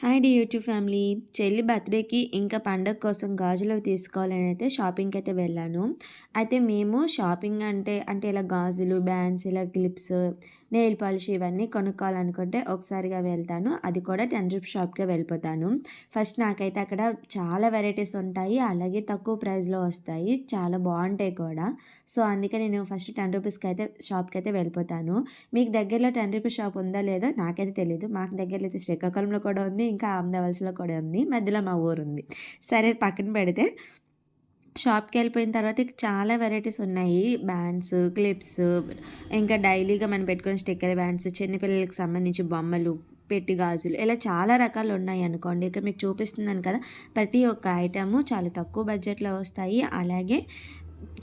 Hi D YouTube family. చెల్లి బర్త్‌డేకి ఇంకా పండగ కోసం గాజులవి తీసుకోవాలని అయితే షాపింగ్‌కైతే వెళ్ళాను. అయితే మేము షాపింగ్ అంటే ఇలా గాజులు, బ్యాండ్స్, ఇలా క్లిప్స్, నెయిల్ పాలిష్ ఇవన్నీ కొనుక్కోవాలనుకుంటే ఒకసారిగా వెళ్తాను. అది కూడా 10 రూపీస్ షాప్‌కే వెళ్ళిపోతాను. ఫస్ట్ నాకైతే అక్కడ చాలా వెరైటీస్ ఉంటాయి. అలాగే తక్కువ ప్రైస్‌లో వస్తాయి. చాలా బావుంటాయి కూడా. సో, అందుకే నేను ఫస్ట్ 10 రూపీస్‌కైతే షాప్‌కైతే వెళ్ళిపోతాను. మీకు దగ్గరలో 10 రూపీస్ షాప్ ఉందా లేదా నాకైతే తెలీదు. మాకు దగ్గరలో అయితే శ్రీకాకుళంలో కూడా ఉంది. ఇంకా ఆమ్దావలసలో కూడా ఉంది. మధ్యలో మా ఊరుంది. సరే పక్కన పెడితే షాప్‌కెళ్ళిపోయిన తర్వాత ఇక చాలా వెరైటీస్ ఉన్నాయి. బ్యాండ్స్, క్లిప్స్, ఇంకా డైలీగా మనం పెట్టుకునే స్టిక్కర్ బ్యాండ్స్, చిన్న పిల్లలకి సంబంధించి బొమ్మలు, పెట్టి గాజులు ఇలా చాలా రకాలున్నాయనుకోండి. ఇక్కడ మీకు చూపిస్తున్నాను కదా! ప్రతి ఒక్క ఐటెము చాలా తక్కువ బడ్జెట్‌లో వస్తాయి. అలాగే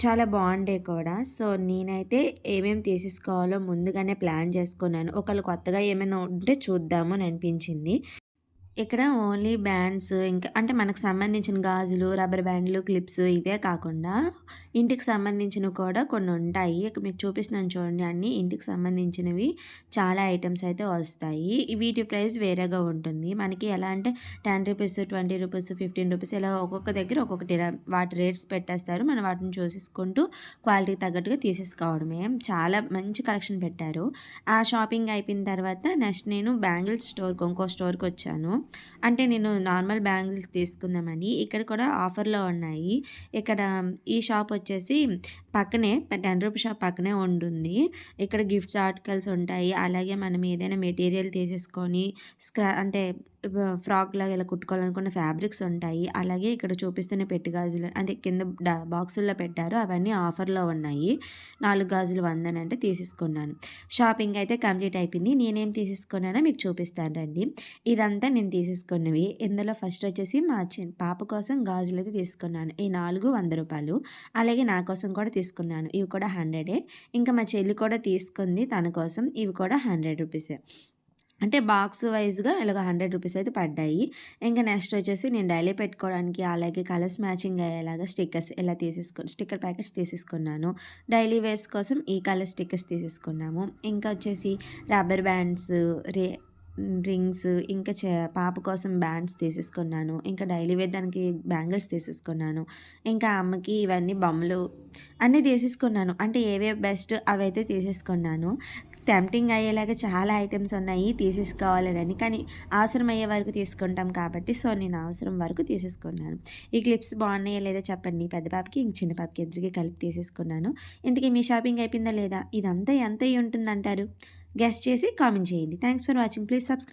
చాలా బావుంటాయి కూడా. సో, నేనైతే ఏమేమి తీసేసుకోవాలో ముందుగానే ప్లాన్ చేసుకున్నాను. ఒకవేళ కొత్తగా ఏమైనా ఉంటే చూద్దాము అని అనిపించింది. ఇక్కడ ఓన్లీ బ్యాండ్స్ ఇంకా అంటే మనకు సంబంధించిన గాజులు, రబ్బర్ బ్యాండ్‌లు, క్లిప్స్ ఇవే కాకుండా ఇంటికి సంబంధించినవి కూడా కొన్నుంటాయి. ఇక్కడ మీకు చూపిస్తున్నాను చూడండి అన్నీ ఇంటికి సంబంధించినవి చాలా ఐటెమ్స్ అయితే వస్తాయి. వీటి ప్రైస్ వేరేగా ఉంటుంది. మనకి ఎలా అంటే రూ. 10, రూ. 20, రూ. 15 ఇలా ఒక్కొక్క దగ్గర ఒక్కొక్కటి ఇలా వాటి రేట్స్ పెట్టేస్తారు. మనం వాటిని చూసేసుకుంటూ క్వాలిటీకి తగ్గట్టుగా తీసేసుకోవడమే. చాలా మంచి కలెక్షన్ పెట్టారు. ఆ షాపింగ్ అయిపోయిన తర్వాత నెక్స్ట్ నేను బ్యాంగిల్స్ స్టోర్‌కి ఇంకో స్టోర్‌కొచ్చాను. అంటే నేను నార్మల్ బ్యాంగిల్స్ తీసుకుందామని. ఇక్కడ కూడా ఆఫర్‌లో ఉన్నాయి. ఇక్కడ ఈ షాప్ వచ్చేసి పక్కనే 10 రూపీ షాప్ పక్కనే ఉంటుంది. ఇక్కడ గిఫ్ట్స్ ఆర్టికల్స్ ఉంటాయి. అలాగే మనం ఏదైనా మెటీరియల్ తీసేసుకొని అంటే ఫ్రాక్‌లాగా ఇలా కుట్టుకోవాలనుకున్న ఫ్యాబ్రిక్స్ ఉంటాయి. అలాగే ఇక్కడ చూపిస్తున్న పెట్టి గాజులు అంటే కింద బాక్సుల్లో పెట్టారు. అవన్నీ ఆఫర్‌లో ఉన్నాయి. 4 గాజులు 100 అంటే తీసేసుకున్నాను. షాపింగ్ అయితే కంప్లీట్ అయిపోయింది. నేనేం తీసేసుకున్నానో మీకు చూపిస్తాను రండి. ఇదంతా నేను తీసేసుకున్నవి. ఇందులో ఫస్ట్ వచ్చేసి మా పాప కోసం గాజులైతే తీసుకున్నాను. ఈ 4 రూ. 100. అలాగే నా కోసం కూడా తీసుకున్నాను. ఇవి కూడా 100. ఇంకా మా చెల్లి కూడా తీసుకుంది తన కోసం. ఇవి కూడా 100 రూపీసే. అంటే బాక్స్ వైస్‌గా ఇలాగ 100 రూపీస్ అయితే పడ్డాయి. ఇంకా నెక్స్ట్ వచ్చేసి నేను డైలీ పెట్టుకోవడానికి అలాగే కలర్స్ మ్యాచింగ్ అయ్యేలాగా స్టిక్కర్స్ ఇలా స్టిక్కర్ ప్యాకెట్స్ తీసేసుకున్నాను. డైలీ వేర్స్ కోసం ఈ కలర్ స్టిక్కర్స్ తీసేసుకున్నాము. ఇంకా వచ్చేసి రబ్బర్ బ్యాండ్స్, రే రింగ్స్ ఇంకా పాప కోసం బ్యాండ్స్ తీసేసుకున్నాను. ఇంకా డైలీ వేర్ దానికి బ్యాంగిల్స్ తీసేసుకున్నాను. ఇంకా అమ్మకి ఇవన్నీ బొమ్మలు అన్నీ తీసేసుకున్నాను. అంటే ఏవే బెస్ట్ అవైతే తీసేసుకున్నాను. టెంప్టింగ్ అయ్యేలాగా చాలా ఐటెమ్స్ ఉన్నాయి తీసేసుకోవాలని. కానీ అవసరం అయ్యే వరకు తీసుకుంటాం కాబట్టి సో, నేను అవసరం వరకు తీసేసుకున్నాను. ఈ క్లిప్స్ బాగున్నాయా లేదా చెప్పండి. పెద్ద పాపకి, ఇంక చిన్న పాపకి ఇద్దరికి కలిపి తీసేసుకున్నాను. ఇంతకీ మీ షాపింగ్ అయిపోయిందా లేదా? ఇదంతా ఎంత అయ్యి ఉంటుందంటారు? గెస్ చేసి కామెంట్ చేయండి. Thanks for watching. Please subscribe.